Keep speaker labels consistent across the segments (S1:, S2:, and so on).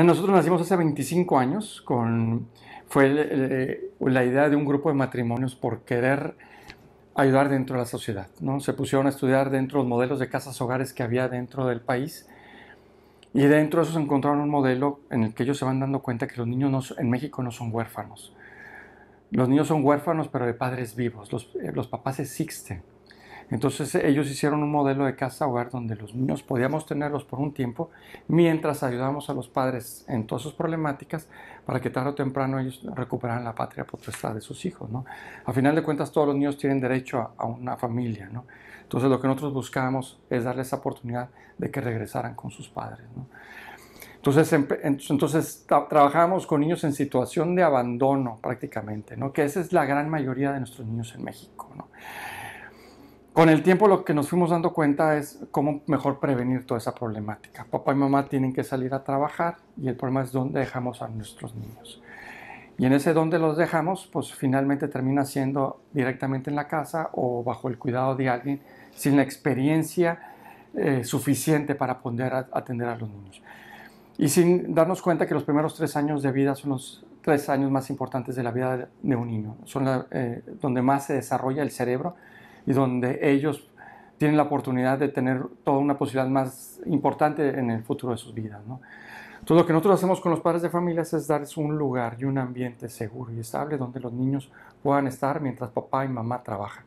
S1: Nosotros nacimos hace 25 años, fue la idea de un grupo de matrimonios por querer ayudar dentro de la sociedad, ¿no? Se pusieron a estudiar dentro de los modelos de casas hogares que había dentro del país y dentro de eso se encontraron un modelo en el que ellos se van dando cuenta que los niños en México no son huérfanos. Los niños son huérfanos pero de padres vivos, los papás existen. Entonces ellos hicieron un modelo de casa hogar donde los niños podíamos tenerlos por un tiempo mientras ayudamos a los padres en todas sus problemáticas para que tarde o temprano ellos recuperaran la patria potestad de sus hijos, ¿no? A final de cuentas todos los niños tienen derecho a una familia, ¿no? Entonces lo que nosotros buscábamos es darles esa oportunidad de que regresaran con sus padres, ¿no? Entonces trabajábamos con niños en situación de abandono prácticamente, ¿no? Que esa es la gran mayoría de nuestros niños en México, ¿no? Con el tiempo lo que nos fuimos dando cuenta es cómo mejor prevenir toda esa problemática. Papá y mamá tienen que salir a trabajar y el problema es dónde dejamos a nuestros niños. Y en ese dónde los dejamos, pues finalmente termina siendo directamente en la casa o bajo el cuidado de alguien sin la experiencia suficiente para poder atender a los niños. Y sin darnos cuenta que los primeros 3 años de vida son los 3 años más importantes de la vida de un niño. Son donde más se desarrolla el cerebro y donde ellos tienen la oportunidad de tener toda una posibilidad más importante en el futuro de sus vidas, ¿no? Entonces lo que nosotros hacemos con los padres de familias es darles un lugar y un ambiente seguro y estable donde los niños puedan estar mientras papá y mamá trabajan,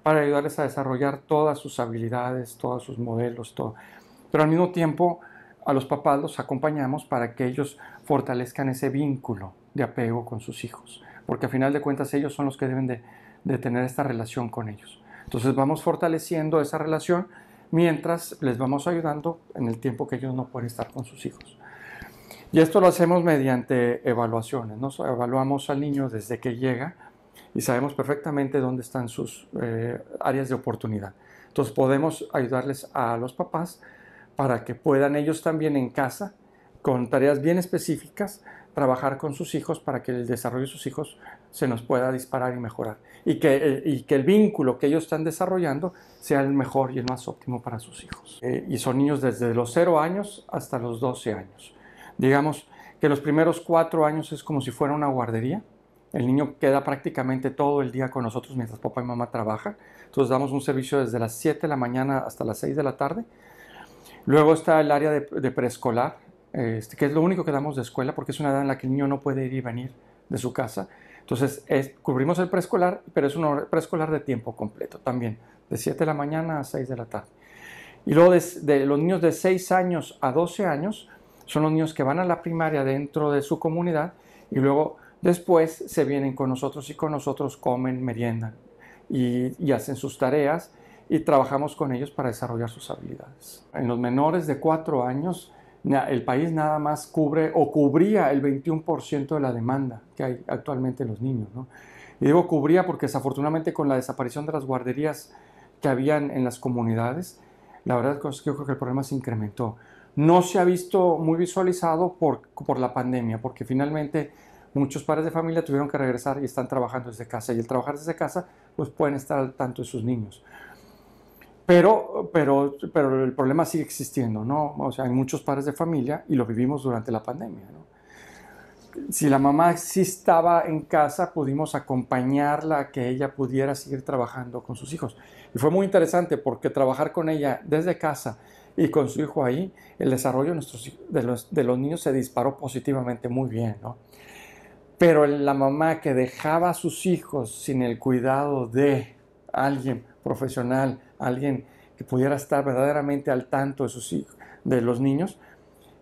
S1: para ayudarles a desarrollar todas sus habilidades, todos sus modelos, todo. Pero al mismo tiempo a los papás los acompañamos para que ellos fortalezcan ese vínculo de apego con sus hijos, porque a final de cuentas ellos son los que deben de tener esta relación con ellos. Entonces vamos fortaleciendo esa relación mientras les vamos ayudando en el tiempo que ellos no pueden estar con sus hijos. Y esto lo hacemos mediante evaluaciones, ¿no? Evaluamos al niño desde que llega y sabemos perfectamente dónde están sus áreas de oportunidad. Entonces podemos ayudarles a los papás para que puedan ellos también en casa, con tareas bien específicas, trabajar con sus hijos para que el desarrollo de sus hijos se nos pueda disparar y mejorar. Y que el vínculo que ellos están desarrollando sea el mejor y el más óptimo para sus hijos. Y son niños desde los 0 años hasta los 12 años. Digamos que los primeros 4 años es como si fuera una guardería. El niño queda prácticamente todo el día con nosotros mientras papá y mamá trabajan. Entonces damos un servicio desde las 7 de la mañana hasta las 6 de la tarde. Luego está el área de preescolar, que es lo único que damos de escuela porque es una edad en la que el niño no puede ir y venir de su casa. Entonces cubrimos el preescolar, pero es un preescolar de tiempo completo también, de 7 de la mañana a 6 de la tarde. Y luego de los niños de 6 años a 12 años son los niños que van a la primaria dentro de su comunidad y luego después se vienen con nosotros y con nosotros comen, meriendan y hacen sus tareas y trabajamos con ellos para desarrollar sus habilidades. En los menores de 4 años, el país nada más cubría el 21% de la demanda que hay actualmente en los niños, ¿no? Y digo cubría porque desafortunadamente con la desaparición de las guarderías que habían en las comunidades, la verdad es que yo creo que el problema se incrementó. No se ha visto muy visualizado por la pandemia, porque finalmente muchos padres de familia tuvieron que regresar y están trabajando desde casa. Y el trabajar desde casa, pues pueden estar al tanto de sus niños. Pero el problema sigue existiendo, ¿no? O sea, hay muchos padres de familia y lo vivimos durante la pandemia, ¿no? Si la mamá sí estaba en casa, pudimos acompañarla a que ella pudiera seguir trabajando con sus hijos. Y fue muy interesante porque trabajar con ella desde casa y con su hijo ahí, el desarrollo de los niños se disparó positivamente muy bien, ¿no? Pero la mamá que dejaba a sus hijos sin el cuidado de alguien profesional, alguien que pudiera estar verdaderamente al tanto de sus hijos, de los niños,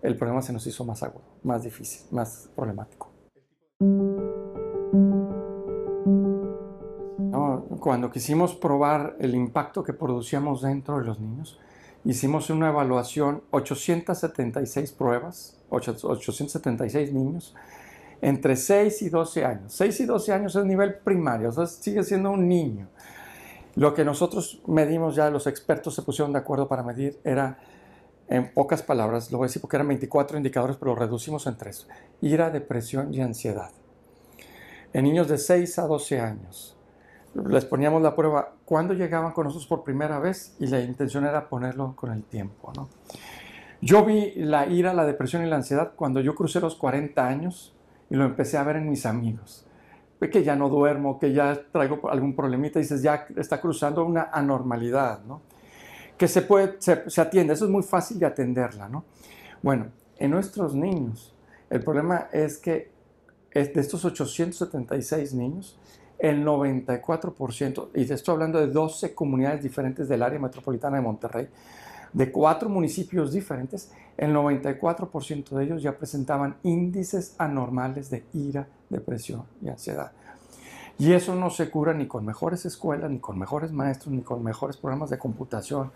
S1: el problema se nos hizo más agudo, más difícil, más problemático. ¿No? Cuando quisimos probar el impacto que producíamos dentro de los niños, hicimos una evaluación, 876 pruebas, 876 niños, entre 6 y 12 años. 6 y 12 años es nivel primario, o sea, sigue siendo un niño. Lo que nosotros medimos, ya los expertos se pusieron de acuerdo para medir, era, en pocas palabras, lo voy a decir porque eran 24 indicadores, pero lo reducimos en 3. Ira, depresión y ansiedad. En niños de 6 a 12 años. Les poníamos la prueba cuando llegaban con nosotros por primera vez y la intención era ponerlo con el tiempo, ¿no? Yo vi la ira, la depresión y la ansiedad cuando yo crucé los 40 años y lo empecé a ver en mis amigos. Ve que ya no duermo, que ya traigo algún problemita, y dices, ya está cruzando una anormalidad, ¿no? Que se atiende, eso es muy fácil de atenderla, ¿no? Bueno, en nuestros niños, el problema es que de estos 876 niños, el 94%, y te estoy hablando de 12 comunidades diferentes del área metropolitana de Monterrey, de 4 municipios diferentes, el 94% de ellos ya presentaban índices anormales de ira, depresión y ansiedad. Y eso no se cura ni con mejores escuelas, ni con mejores maestros, ni con mejores programas de computación.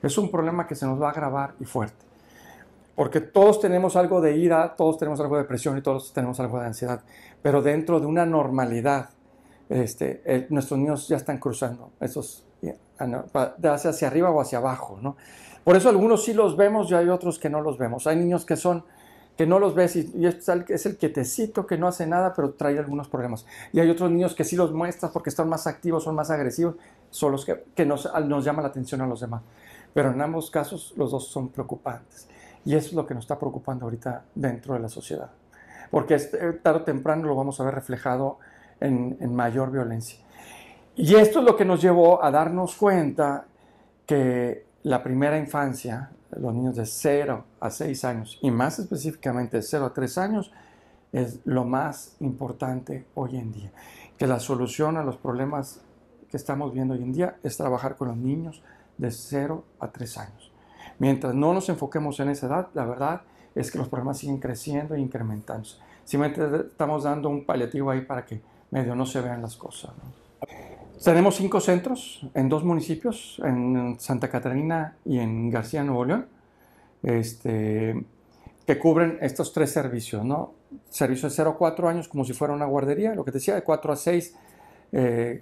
S1: Es un problema que se nos va a agravar y fuerte. Porque todos tenemos algo de ira, todos tenemos algo de depresión y todos tenemos algo de ansiedad. Pero dentro de una normalidad, nuestros niños ya están cruzando esos hacia arriba o hacia abajo, ¿no? Por eso algunos sí los vemos y hay otros que no los vemos. Hay niños que no los ves y es el quietecito que no hace nada, pero trae algunos problemas. Y hay otros niños que sí los muestras porque están más activos, son más agresivos, son los que nos llama la atención a los demás. Pero en ambos casos los dos son preocupantes. Y eso es lo que nos está preocupando ahorita dentro de la sociedad. Porque tarde o temprano lo vamos a ver reflejado en mayor violencia. Y esto es lo que nos llevó a darnos cuenta que la primera infancia, los niños de 0 a 6 años, y más específicamente de 0 a 3 años, es lo más importante hoy en día. Que la solución a los problemas que estamos viendo hoy en día es trabajar con los niños de 0 a 3 años. Mientras no nos enfoquemos en esa edad, la verdad es que los problemas siguen creciendo e incrementándose. Simplemente estamos dando un paliativo ahí para que medio no se vean las cosas, ¿no? Tenemos 5 centros en 2 municipios, en Santa Catarina y en García, Nuevo León, que cubren estos 3 servicios, ¿no? Servicio de 0 a 4 años como si fuera una guardería, lo que te decía, de 4 a 6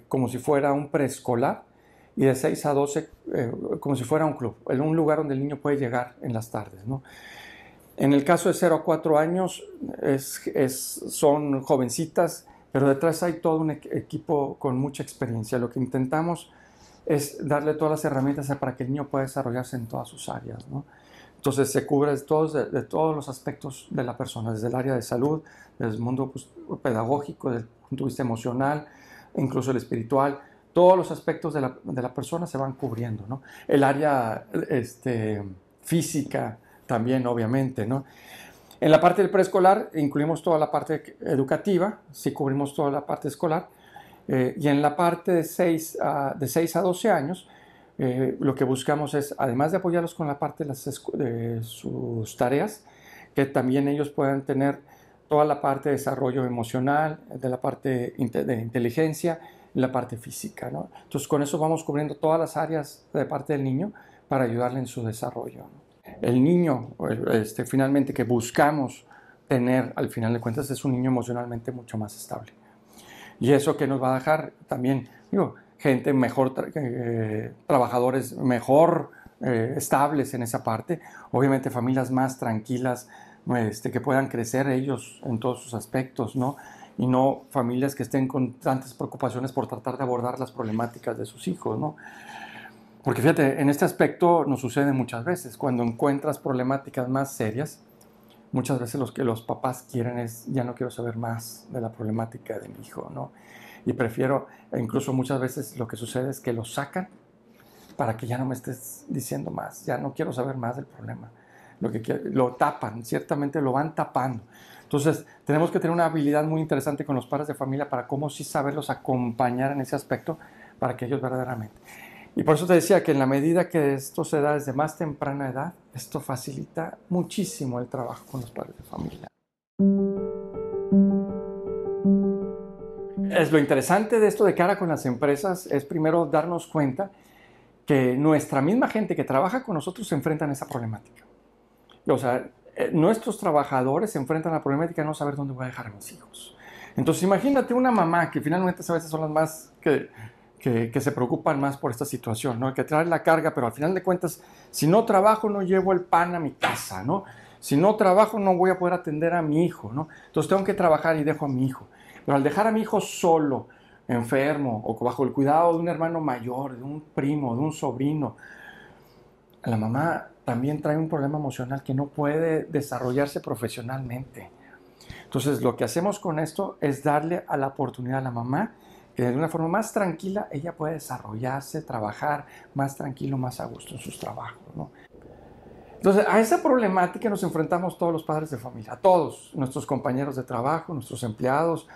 S1: como si fuera un preescolar, y de 6 a 12 como si fuera un club, un lugar donde el niño puede llegar en las tardes, ¿no? En el caso de 0 a 4 años son jovencitas, pero detrás hay todo un equipo con mucha experiencia. Lo que intentamos es darle todas las herramientas para que el niño pueda desarrollarse en todas sus áreas, ¿no? Entonces se cubre de todos los aspectos de la persona, desde el área de salud, desde el mundo pedagógico, desde el punto de vista emocional, incluso el espiritual. Todos los aspectos de la persona se van cubriendo, ¿no? El área física también, obviamente, ¿no? En la parte del preescolar incluimos toda la parte educativa, sí cubrimos toda la parte escolar, y en la parte de 6 a 12 años, lo que buscamos es, además de apoyarlos con la parte de sus tareas, que también ellos puedan tener toda la parte de desarrollo emocional, de la parte de inteligencia, y la parte física, ¿no? Entonces con eso vamos cubriendo todas las áreas de parte del niño para ayudarle en su desarrollo, ¿no? El niño, finalmente, que buscamos tener, al final de cuentas, es un niño emocionalmente mucho más estable. Y eso que nos va a dejar también, gente mejor, trabajadores mejor estables en esa parte, obviamente familias más tranquilas, que puedan crecer ellos en todos sus aspectos, ¿no? Y no familias que estén con tantas preocupaciones por tratar de abordar las problemáticas de sus hijos, ¿no? Porque fíjate, en este aspecto nos sucede muchas veces. Cuando encuentras problemáticas más serias, muchas veces lo que los papás quieren es, ya no quiero saber más de la problemática de mi hijo, ¿no? Y prefiero, incluso muchas veces lo que sucede es que lo sacan para que ya no me estés diciendo más, ya no quiero saber más del problema. Lo tapan, ciertamente lo van tapando. Entonces, tenemos que tener una habilidad muy interesante con los padres de familia para cómo sí saberlos acompañar en ese aspecto para que ellos verdaderamente. Y por eso te decía que en la medida que esto se da desde más temprana edad, esto facilita muchísimo el trabajo con los padres de familia. Lo interesante de esto de cara con las empresas es primero darnos cuenta que nuestra misma gente que trabaja con nosotros se enfrentan a esa problemática. O sea, nuestros trabajadores se enfrentan a la problemática de no saber dónde voy a dejar a mis hijos. Entonces imagínate una mamá que finalmente a veces son las más que se preocupan más por esta situación, ¿no? Que traen la carga, pero al final de cuentas, si no trabajo no llevo el pan a mi casa, ¿no? Si no trabajo no voy a poder atender a mi hijo, ¿no? Entonces tengo que trabajar y dejo a mi hijo. Pero al dejar a mi hijo solo, enfermo o bajo el cuidado de un hermano mayor, de un primo, de un sobrino, la mamá también trae un problema emocional que no puede desarrollarse profesionalmente. Entonces, lo que hacemos con esto es darle a la oportunidad a la mamá que de una forma más tranquila ella puede desarrollarse, trabajar más tranquilo, más a gusto en sus trabajos, ¿no? Entonces, a esa problemática nos enfrentamos todos los padres de familia, todos, nuestros compañeros de trabajo, nuestros empleados,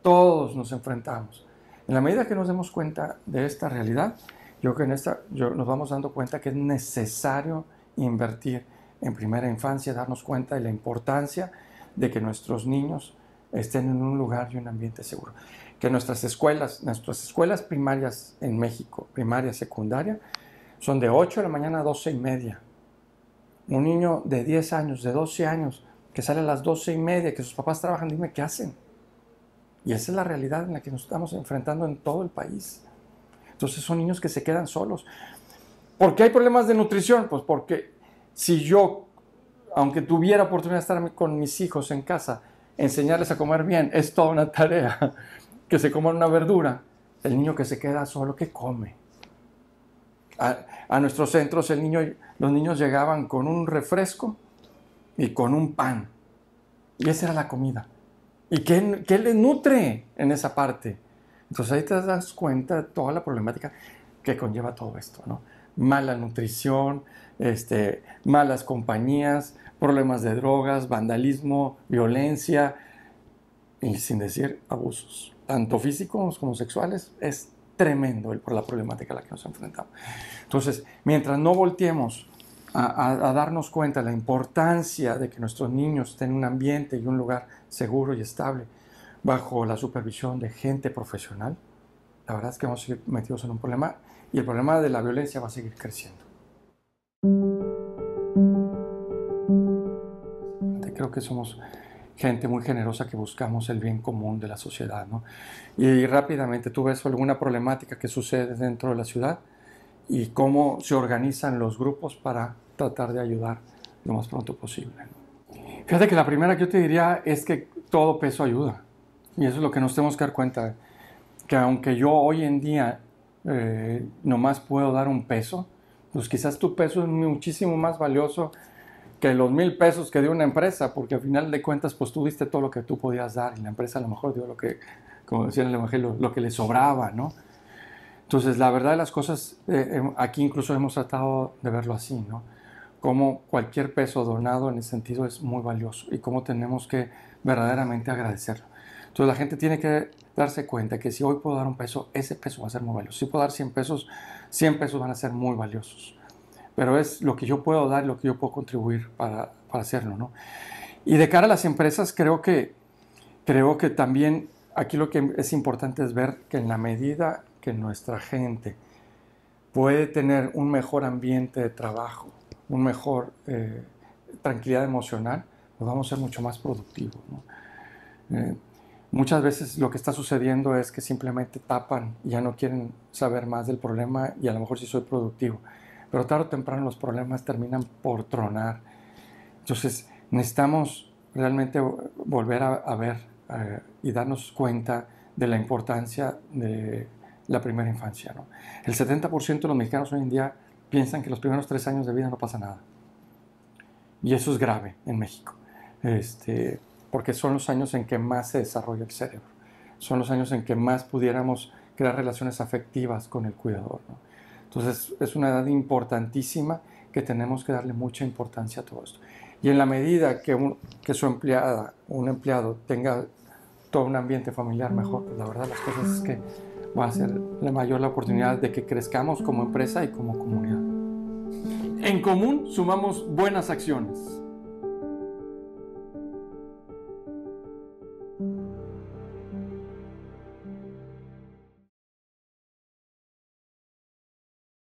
S1: todos nos enfrentamos. En la medida que nos demos cuenta de esta realidad, yo creo que nos vamos dando cuenta que es necesario invertir en primera infancia, darnos cuenta de la importancia de que nuestros niños estén en un lugar y un ambiente seguro. Que nuestras escuelas primarias en México, primaria, secundaria, son de 8 de la mañana a 12:30. Un niño de 10 años, de 12 años, que sale a las 12:30, que sus papás trabajan, dime qué hacen. Y esa es la realidad en la que nos estamos enfrentando en todo el país. Entonces son niños que se quedan solos. ¿Por qué hay problemas de nutrición? Pues porque si yo, aunque tuviera oportunidad de estar con mis hijos en casa, enseñarles a comer bien, es toda una tarea, que se coman una verdura, el niño que se queda solo, ¿qué come? A nuestros centros los niños llegaban con un refresco y con un pan. Y esa era la comida. ¿Y qué les nutre en esa parte? Entonces ahí te das cuenta de toda la problemática que conlleva todo esto, ¿no? Mala nutrición, malas compañías, problemas de drogas, vandalismo, violencia y sin decir abusos, tanto físicos como sexuales. Es tremendo por la problemática a la que nos enfrentamos. Entonces, mientras no volteemos a darnos cuenta de la importancia de que nuestros niños estén en un ambiente y un lugar seguro y estable, bajo la supervisión de gente profesional, la verdad es que vamos a seguir metidos en un problema y el problema de la violencia va a seguir creciendo. Creo que somos gente muy generosa que buscamos el bien común de la sociedad, ¿no? Y rápidamente tú ves alguna problemática que sucede dentro de la ciudad y cómo se organizan los grupos para tratar de ayudar lo más pronto posible, ¿no? Fíjate que la primera que yo te diría es que todo peso ayuda. Y eso es lo que nos tenemos que dar cuenta, que aunque yo hoy en día nomás puedo dar un peso, pues quizás tu peso es muchísimo más valioso que los 1,000 pesos que dio una empresa, porque al final de cuentas pues tú diste todo lo que tú podías dar y la empresa a lo mejor dio lo que, como decía en el Evangelio, lo que le sobraba, ¿no? Entonces la verdad de las cosas, aquí incluso hemos tratado de verlo así, ¿no? Como cualquier peso donado en ese sentido es muy valioso y cómo tenemos que verdaderamente agradecerlo. Entonces la gente tiene que darse cuenta que si hoy puedo dar un peso, ese peso va a ser muy valioso. Si puedo dar 100 pesos, 100 pesos van a ser muy valiosos. Pero es lo que yo puedo dar, lo que yo puedo contribuir para hacerlo, ¿no? Y de cara a las empresas, creo que también aquí lo que es importante es ver que en la medida que nuestra gente puede tener un mejor ambiente de trabajo, un mejor tranquilidad emocional, pues vamos a ser mucho más productivos, ¿no? Muchas veces lo que está sucediendo es que simplemente tapan y ya no quieren saber más del problema y a lo mejor sí soy productivo. Pero tarde o temprano los problemas terminan por tronar. Entonces necesitamos realmente volver a ver y darnos cuenta de la importancia de la primera infancia, ¿no? El 70% de los mexicanos hoy en día piensan que los primeros 3 años de vida no pasa nada. Y eso es grave en México, porque son los años en que más se desarrolla el cerebro. Son los años en que más pudiéramos crear relaciones afectivas con el cuidador, ¿no? Entonces es una edad importantísima que tenemos que darle mucha importancia a todo esto. Y en la medida que su empleada o un empleado tenga todo un ambiente familiar mejor, pues la verdad las cosas es que va a ser la oportunidad de que crezcamos como empresa y como comunidad. En común sumamos buenas acciones.